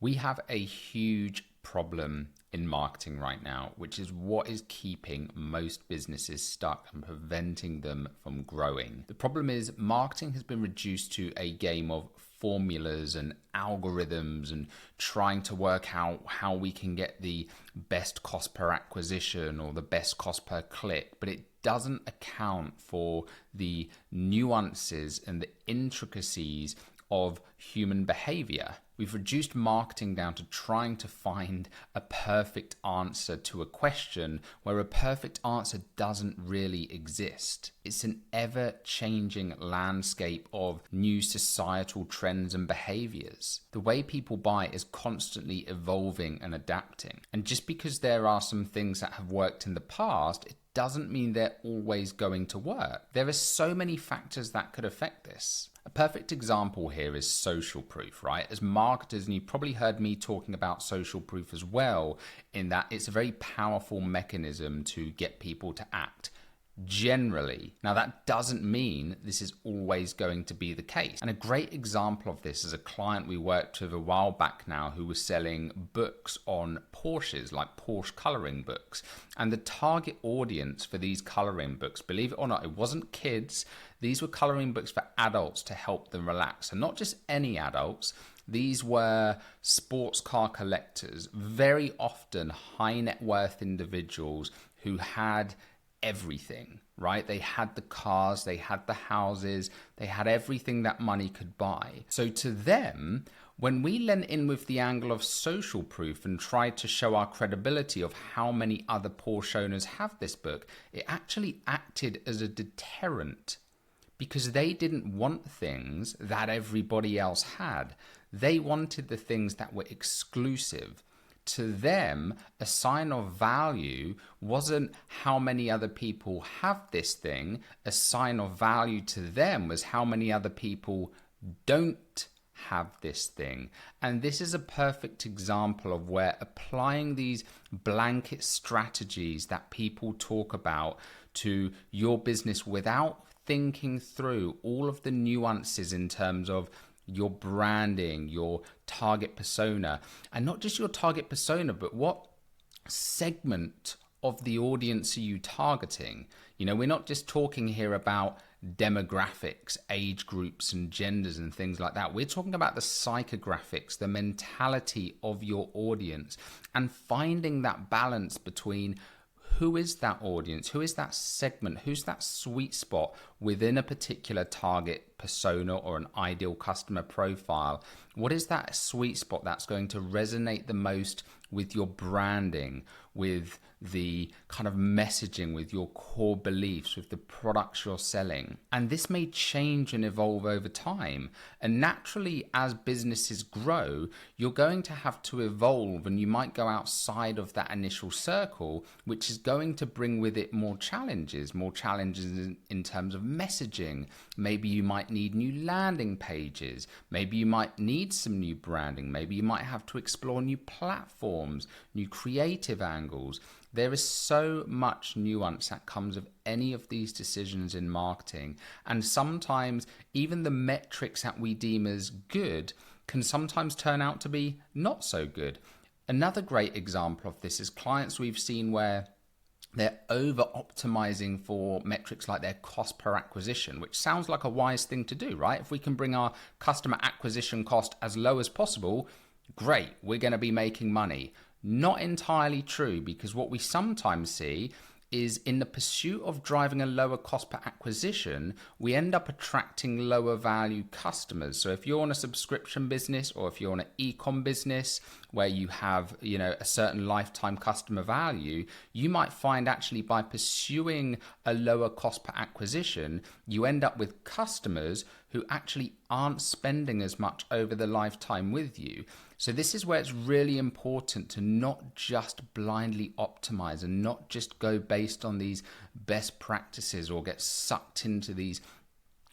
We have a huge problem in marketing right now, which is what is keeping most businesses stuck and preventing them from growing. The problem is marketing has been reduced to a game of formulas and algorithms and trying to work out how we can get the best cost per acquisition or the best cost per click, but it doesn't account for the nuances and the intricacies of human behavior. We've reduced marketing down to trying to find a perfect answer to a question where a perfect answer doesn't really exist. It's an ever-changing landscape of new societal trends and behaviors. The way people buy is constantly evolving and adapting. And just because there are some things that have worked in the past, it doesn't mean they're always going to work. There are so many factors that could affect this. A perfect example here is social proof, right? As marketers, and you've probably heard me talking about social proof as well, in that it's a very powerful mechanism to get people to act. Generally. Now that doesn't mean this is always going to be the case. And a great example of this is a client we worked with a while back now who was selling books on Porsches, like Porsche coloring books. And the target audience for these coloring books, believe it or not, it wasn't kids. These were coloring books for adults to help them relax. And not just any adults. These were sports car collectors, very often high net worth individuals who had everything, right? They had the cars, they had the houses, they had everything that money could buy. So to them, when we lent in with the angle of social proof and tried to show our credibility of how many other Porsche owners have this book, it actually acted as a deterrent because they didn't want things that everybody else had. They wanted the things that were exclusive. To them, a sign of value wasn't how many other people have this thing. A sign of value to them was how many other people don't have this thing. And this is a perfect example of where applying these blanket strategies that people talk about to your business without thinking through all of the nuances in terms of your branding, your target persona, and not just your target persona, but what segment of the audience are you targeting? You know, we're not just talking here about demographics, age groups and genders and things like that. We're talking about the psychographics, the mentality of your audience, and finding that balance between who is that audience, who is that segment, who's that sweet spot within a particular target persona or an ideal customer profile. What is that sweet spot that's going to resonate the most with your branding, with the kind of messaging, with your core beliefs, with the products you're selling? And this may change and evolve over time. And naturally, as businesses grow, you're going to have to evolve, and you might go outside of that initial circle, which is going to bring with it more challenges in terms of messaging. Maybe you might need new landing pages. Maybe you might need some new branding. Maybe you might have to explore new platforms, new creative angles. There is so much nuance that comes of any of these decisions in marketing. And sometimes even the metrics that we deem as good can sometimes turn out to be not so good. Another great example of this is clients we've seen where they're over optimizing for metrics like their cost per acquisition, which sounds like a wise thing to do, right? If we can bring our customer acquisition cost as low as possible, great, we're going to be making money. Not entirely true, because what we sometimes see is in the pursuit of driving a lower cost per acquisition, we end up attracting lower value customers. So if you're on a subscription business, or if you're on an e-com business where you have, a certain lifetime customer value, you might find actually by pursuing a lower cost per acquisition, you end up with customers who actually aren't spending as much over the lifetime with you. So this is where it's really important to not just blindly optimize and not just go based on these best practices or get sucked into these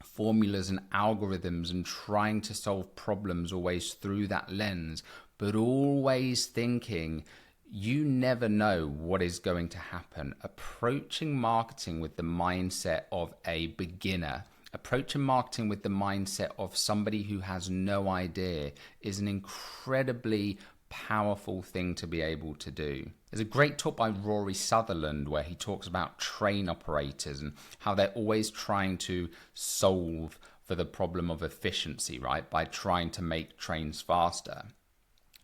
formulas and algorithms and trying to solve problems always through that lens, but always thinking you never know what is going to happen. Approaching marketing with the mindset of a beginner approaching marketing with the mindset of somebody who has no idea is an incredibly powerful thing to be able to do. There's a great talk by Rory Sutherland where he talks about train operators and how they're always trying to solve for the problem of efficiency, right? By trying to make trains faster.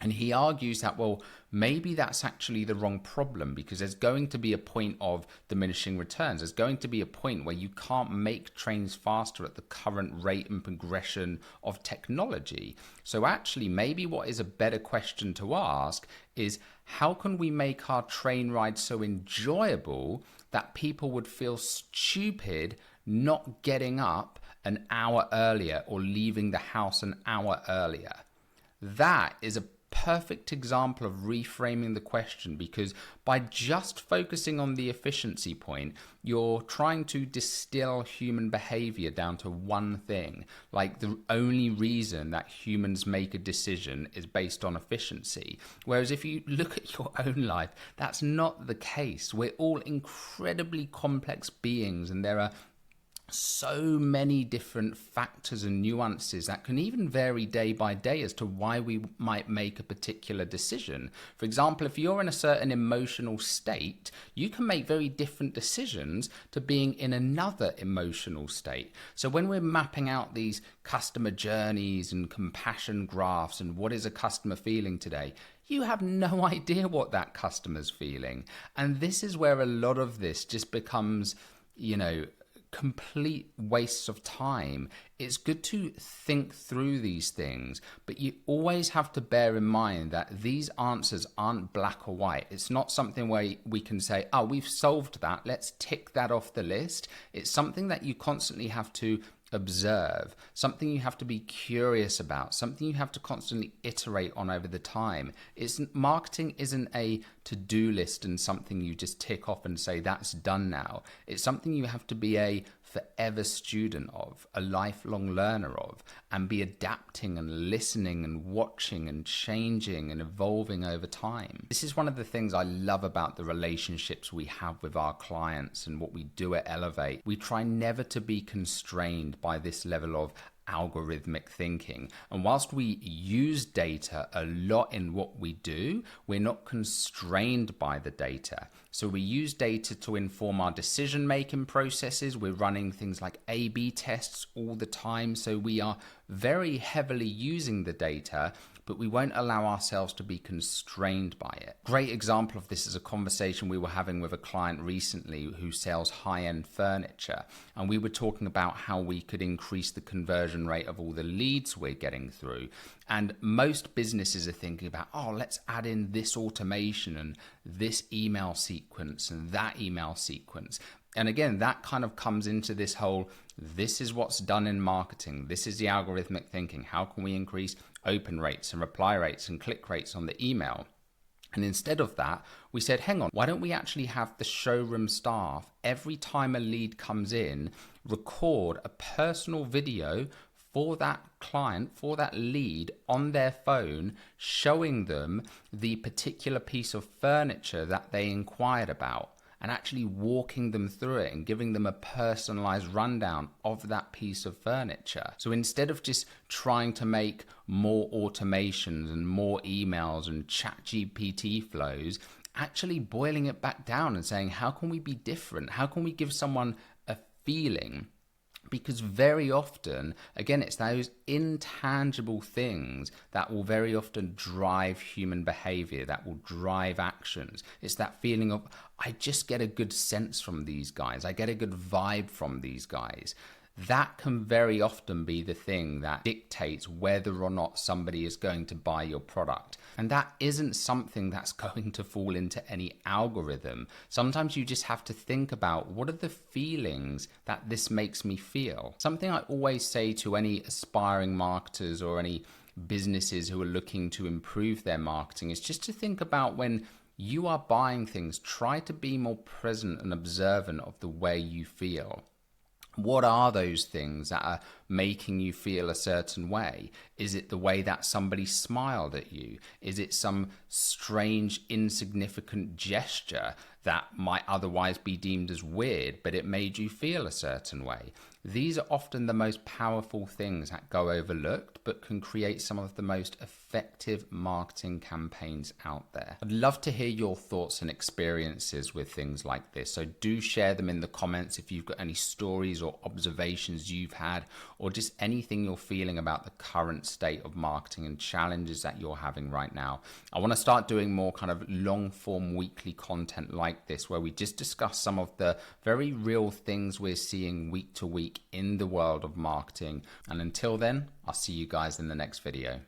And he argues that, well, maybe that's actually the wrong problem, because there's going to be a point of diminishing returns. There's going to be a point where you can't make trains faster at the current rate and progression of technology. So actually, maybe what is a better question to ask is, how can we make our train ride so enjoyable that people would feel stupid not getting up an hour earlier or leaving the house an hour earlier? That is a perfect example of reframing the question, because by just focusing on the efficiency point, you're trying to distill human behavior down to one thing, like the only reason that humans make a decision is based on efficiency. Whereas if you look at your own life, that's not the case. We're all incredibly complex beings, and there are so many different factors and nuances that can even vary day by day as to why we might make a particular decision. For example, if you're in a certain emotional state, you can make very different decisions to being in another emotional state. So when we're mapping out these customer journeys and compassion graphs and what is a customer feeling today, you have no idea what that customer's feeling. And this is where a lot of this just becomes, complete wastes of time. It's good to think through these things, but you always have to bear in mind that these answers aren't black or white. It's not something where we can say, oh, we've solved that, let's tick that off the list. It's something that you constantly have to observe, something you have to be curious about, something you have to constantly iterate on over the time. Marketing isn't a to-do list and something you just tick off and say that's done now. It's something you have to be a forever student of, a lifelong learner of, and be adapting and listening and watching and changing and evolving over time. This is one of the things I love about the relationships we have with our clients and what we do at Elevate. We try never to be constrained by this level of algorithmic thinking. And whilst we use data a lot in what we do, we're not constrained by the data. So we use data to inform our decision-making processes. We're running things like A/B tests all the time. So we are very heavily using the data, but we won't allow ourselves to be constrained by it. Great example of this is a conversation we were having with a client recently who sells high-end furniture. And we were talking about how we could increase the conversion rate of all the leads we're getting through. And most businesses are thinking about, oh, let's add in this automation and this email sequence and that email sequence. And again, that kind of comes into this whole, this is what's done in marketing. This is the algorithmic thinking. How can we increase open rates and reply rates and click rates on the email? And instead of that, we said, hang on, why don't we actually have the showroom staff, every time a lead comes in, record a personal video for that client, for that lead on their phone, showing them the particular piece of furniture that they inquired about, and actually walking them through it and giving them a personalized rundown of that piece of furniture. So instead of just trying to make more automations and more emails and ChatGPT flows, actually boiling it back down and saying, how can we be different? How can we give someone a feeling? Because very often, again, it's those intangible things that will very often drive human behavior, that will drive actions. It's that feeling of, I just get a good sense from these guys. I get a good vibe from these guys. That can very often be the thing that dictates whether or not somebody is going to buy your product. And that isn't something that's going to fall into any algorithm. Sometimes you just have to think about, what are the feelings that this makes me feel? Something I always say to any aspiring marketers or any businesses who are looking to improve their marketing is just to think about, when you are buying things, try to be more present and observant of the way you feel. What are those things that are making you feel a certain way? Is it the way that somebody smiled at you? Is it some strange, insignificant gesture that might otherwise be deemed as weird, but it made you feel a certain way? These are often the most powerful things that go overlooked, but can create some of the most effective marketing campaigns out there. I'd love to hear your thoughts and experiences with things like this. So do share them in the comments if you've got any stories or observations you've had, or just anything you're feeling about the current state of marketing and challenges that you're having right now. I want to start doing more kind of long form weekly content like this, where we just discuss some of the very real things we're seeing week to week in the world of marketing. And until then, I'll see you guys in the next video.